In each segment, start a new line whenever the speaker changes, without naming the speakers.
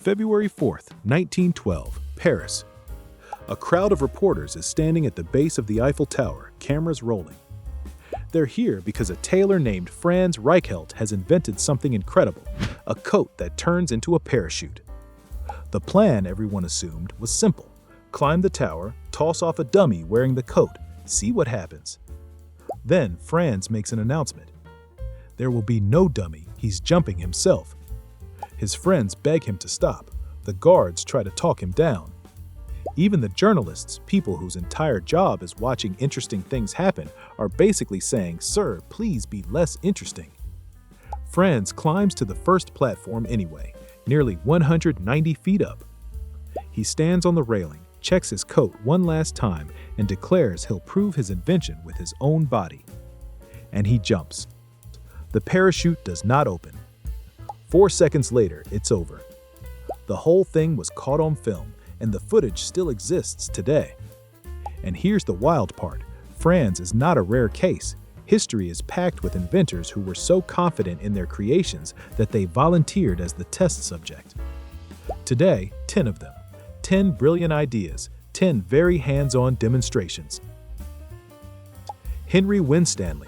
February 4th, 1912, Paris. A crowd of reporters is standing at the base of the Eiffel Tower, cameras rolling. They're here because a tailor named Franz Reichelt has invented something incredible, a coat that turns into a parachute. The plan, everyone assumed, was simple. Climb the tower, toss off a dummy wearing the coat, see what happens. Then Franz makes an announcement. There will be no dummy, he's jumping himself. His friends beg him to stop. The guards try to talk him down. Even the journalists, people whose entire job is watching interesting things happen, are basically saying, "Sir, please be less interesting." Franz climbs to the first platform anyway, nearly 190 feet up. He stands on the railing, checks his coat one last time, and declares he'll prove his invention with his own body. And he jumps. The parachute does not open. 4 seconds later, it's over. The whole thing was caught on film, and the footage still exists today. And here's the wild part. Franz is not a rare case. History is packed with inventors who were so confident in their creations that they volunteered as the test subject. Today, 10 of them. 10 brilliant ideas, 10 very hands-on demonstrations. Henry Winstanley.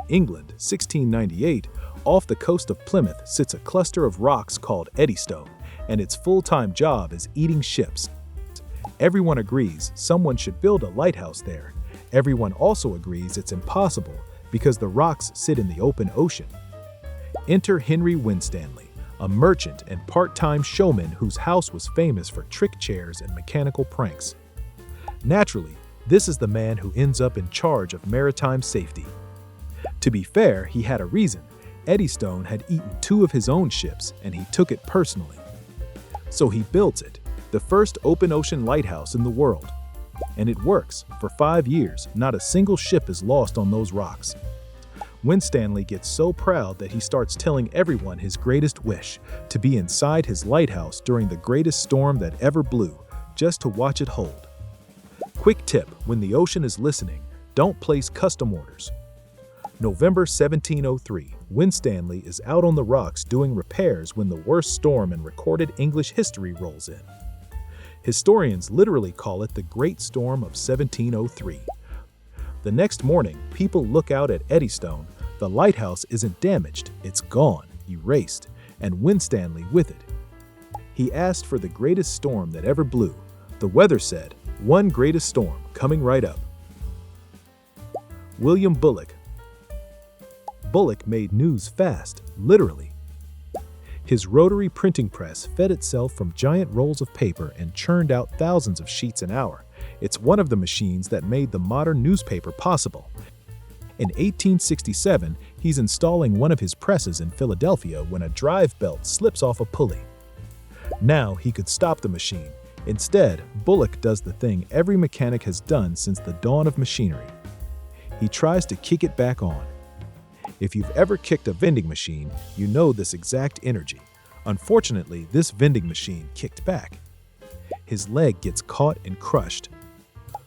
England, 1698. Off the coast of Plymouth sits a cluster of rocks called Eddystone, and its full-time job is eating ships. Everyone agrees someone should build a lighthouse there. Everyone also agrees it's impossible because the rocks sit in the open ocean. Enter Henry Winstanley, a merchant and part-time showman whose house was famous for trick chairs and mechanical pranks. Naturally, this is the man who ends up in charge of maritime safety. To be fair, he had a reason. Eddystone had eaten 2 of his own ships, and he took it personally. So he built it, the first open-ocean lighthouse in the world. And it works. For 5 years, not a single ship is lost on those rocks. Winstanley gets so proud that he starts telling everyone his greatest wish, to be inside his lighthouse during the greatest storm that ever blew, just to watch it hold. Quick tip, when the ocean is listening, don't place custom orders. November 1703, Winstanley is out on the rocks doing repairs when the worst storm in recorded English history rolls in. Historians literally call it the Great Storm of 1703. The next morning, people look out at Eddystone. The lighthouse isn't damaged, it's gone, erased, and Winstanley with it. He asked for the greatest storm that ever blew. The weather said, "One greatest storm coming right up." William Bullock. Bullock made news fast, literally. His rotary printing press fed itself from giant rolls of paper and churned out thousands of sheets an hour. It's one of the machines that made the modern newspaper possible. In 1867, he's installing one of his presses in Philadelphia when a drive belt slips off a pulley. Now he could stop the machine. Instead, Bullock does the thing every mechanic has done since the dawn of machinery. He tries to kick it back on. If you've ever kicked a vending machine, you know this exact energy. Unfortunately, this vending machine kicked back. His leg gets caught and crushed.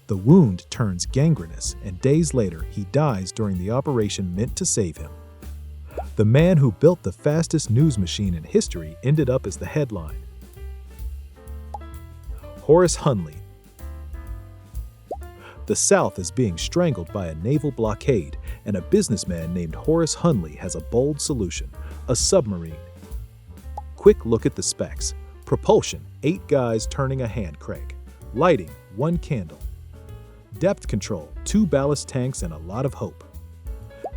The wound turns gangrenous, and days later, he dies during the operation meant to save him. The man who built the fastest news machine in history ended up as the headline. Horace Hunley. The South is being strangled by a naval blockade, and a businessman named Horace Hunley has a bold solution: a submarine. Quick look at the specs. Propulsion, 8 guys turning a hand crank. Lighting, 1 candle. Depth control, 2 ballast tanks and a lot of hope.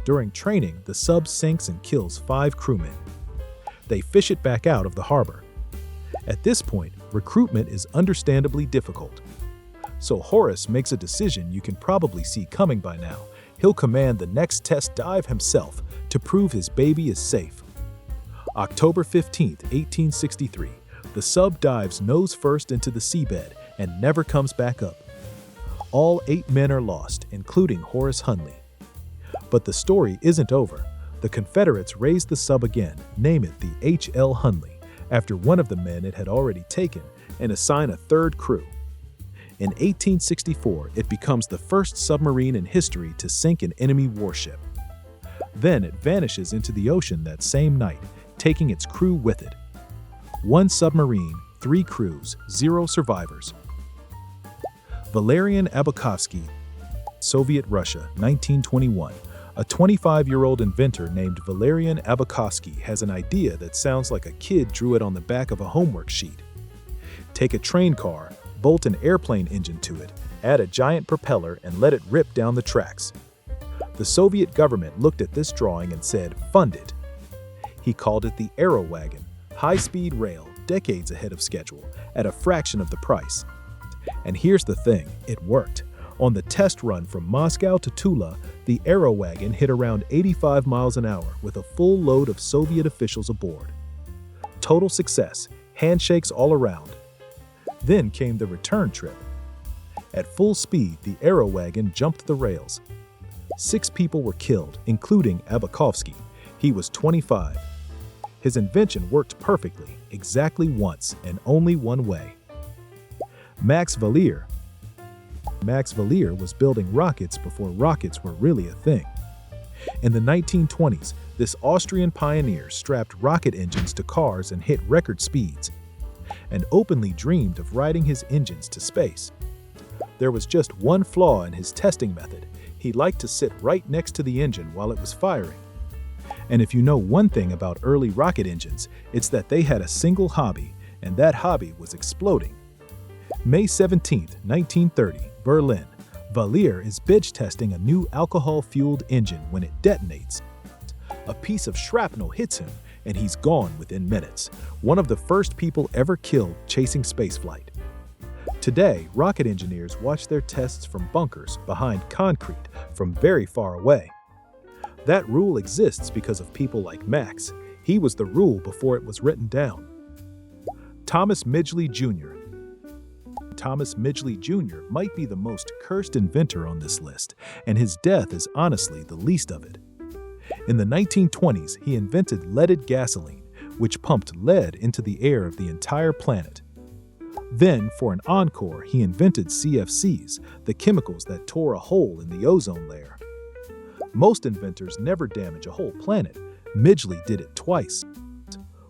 During training, the sub sinks and kills 5 crewmen. They fish it back out of the harbor. At this point, recruitment is understandably difficult. So Horace makes a decision you can probably see coming by now. He'll command the next test dive himself to prove his baby is safe. October 15th, 1863, the sub dives nose first into the seabed and never comes back up. All 8 men are lost, including Horace Hunley. But the story isn't over. The Confederates raise the sub again, name it the H.L. Hunley, after one of the men it had already taken, and assign a 3rd crew. In 1864, it becomes the first submarine in history to sink an enemy warship. Then it vanishes into the ocean that same night, taking its crew with it. 1 submarine, 3 crews, 0 survivors. Valerian Abakovsky, Soviet Russia, 1921. A 25-year-old inventor named Valerian Abakovsky has an idea that sounds like a kid drew it on the back of a homework sheet. Take a train car, bolt an airplane engine to it, add a giant propeller, and let it rip down the tracks. The Soviet government looked at this drawing and said, "Fund it." He called it the Aero Wagon, high-speed rail, decades ahead of schedule, at a fraction of the price. And here's the thing, it worked. On the test run from Moscow to Tula, the Aero Wagon hit around 85 miles an hour with a full load of Soviet officials aboard. Total success, handshakes all around. Then came the return trip. At full speed, the Aero Wagon jumped the rails. 6 people were killed, including Abakovsky. He was 25. His invention worked perfectly, exactly once, and only one way. Max Valier was building rockets before rockets were really a thing. In the 1920s, this Austrian pioneer strapped rocket engines to cars and hit record speeds, and openly dreamed of riding his engines to space. There was just one flaw in his testing method. He liked to sit right next to the engine while it was firing. And if you know one thing about early rocket engines, it's that they had a single hobby, and that hobby was exploding. May 17, 1930, Berlin. Valier is bench testing a new alcohol-fueled engine when it detonates. A piece of shrapnel hits him, and he's gone within minutes. One of the first people ever killed chasing spaceflight. Today, rocket engineers watch their tests from bunkers behind concrete from very far away. That rule exists because of people like Max. He was the rule before it was written down. Thomas Midgley Jr. Thomas Midgley Jr. might be the most cursed inventor on this list, and his death is honestly the least of it. In the 1920s, he invented leaded gasoline, which pumped lead into the air of the entire planet. Then, for an encore, he invented CFCs, the chemicals that tore a hole in the ozone layer. Most inventors never damage a whole planet. Midgley did it twice.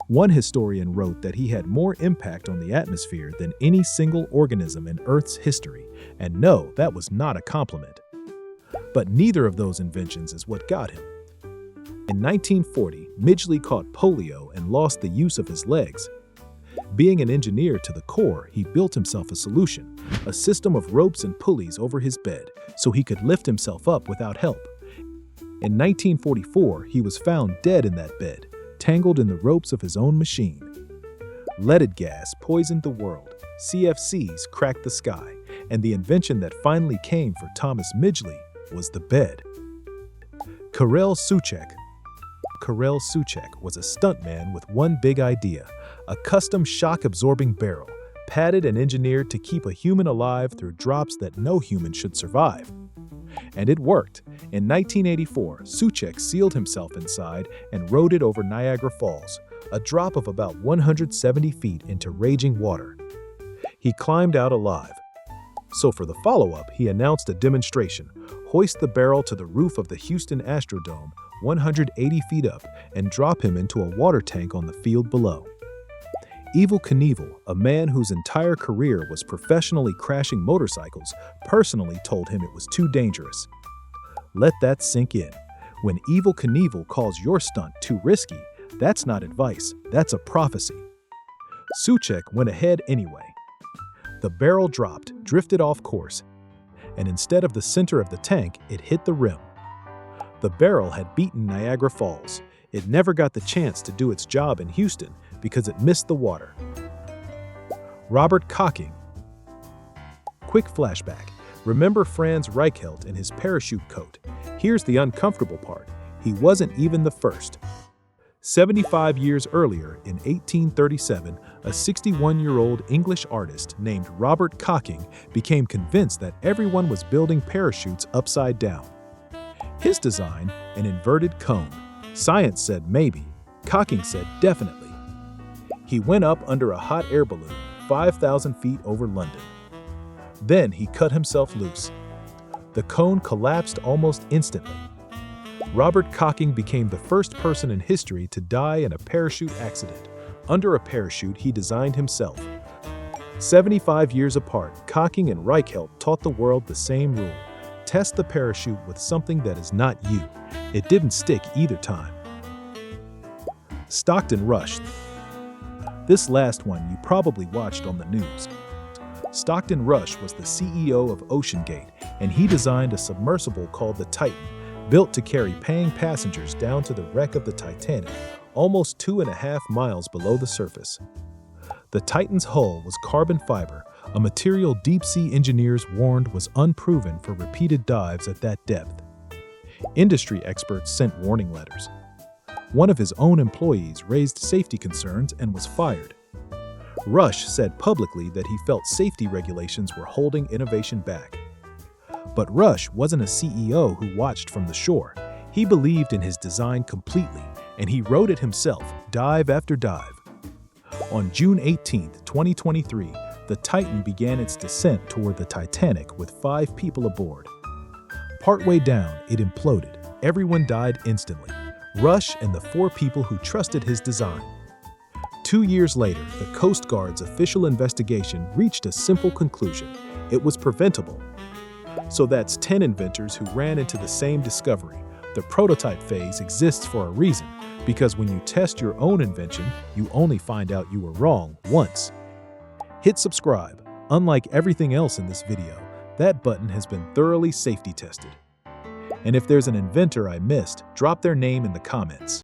One historian wrote that he had more impact on the atmosphere than any single organism in Earth's history, and no, that was not a compliment. But neither of those inventions is what got him. In 1940, Midgley caught polio and lost the use of his legs. Being an engineer to the core, he built himself a solution, a system of ropes and pulleys over his bed so he could lift himself up without help. In 1944, he was found dead in that bed, tangled in the ropes of his own machine. Leaded gas poisoned the world, CFCs cracked the sky, and the invention that finally came for Thomas Midgley was the bed. Karel Soucek was a stuntman with one big idea, a custom shock-absorbing barrel, padded and engineered to keep a human alive through drops that no human should survive. And it worked. In 1984, Soucek sealed himself inside and rode it over Niagara Falls, a drop of about 170 feet into raging water. He climbed out alive. So for the follow-up, he announced a demonstration: hoist the barrel to the roof of the Houston Astrodome, 180 feet up, and drop him into a water tank on the field below. Evel Knievel, a man whose entire career was professionally crashing motorcycles, personally told him it was too dangerous. Let that sink in. When Evel Knievel calls your stunt too risky, that's not advice, that's a prophecy. Soucek went ahead anyway. The barrel dropped, drifted off course, and instead of the center of the tank, it hit the rim. The barrel had beaten Niagara Falls. It never got the chance to do its job in Houston because it missed the water. Robert Cocking. Quick flashback. Remember Franz Reichelt in his parachute coat? Here's the uncomfortable part. He wasn't even the first. 75 years earlier, in 1837, a 61-year-old English artist named Robert Cocking became convinced that everyone was building parachutes upside down. His design, an inverted cone. Science said maybe. Cocking said definitely. He went up under a hot air balloon, 5,000 feet over London. Then he cut himself loose. The cone collapsed almost instantly. Robert Cocking became the first person in history to die in a parachute accident, Under a parachute he designed himself. 75 years apart, Cocking and Reichelt taught the world the same rule. Test the parachute with something that is not you. It didn't stick either time. Stockton Rush. This last one you probably watched on the news. Stockton Rush was the CEO of OceanGate, and he designed a submersible called the Titan, built to carry paying passengers down to the wreck of the Titanic, almost 2.5 miles below the surface. The Titan's hull was carbon fiber, a material deep-sea engineers warned was unproven for repeated dives at that depth. Industry experts sent warning letters. One of his own employees raised safety concerns and was fired. Rush said publicly that he felt safety regulations were holding innovation back. But Rush wasn't a CEO who watched from the shore. He believed in his design completely, and he wrote it himself, dive after dive. On June 18, 2023, the Titan began its descent toward the Titanic with 5 people aboard. Partway down, it imploded. Everyone died instantly. Rush and the 4 people who trusted his design. 2 years later, the Coast Guard's official investigation reached a simple conclusion. It was preventable. So that's 10 inventors who ran into the same discovery. The prototype phase exists for a reason, because when you test your own invention, you only find out you were wrong once. Hit subscribe. Unlike everything else in this video, that button has been thoroughly safety tested. And if there's an inventor I missed, drop their name in the comments.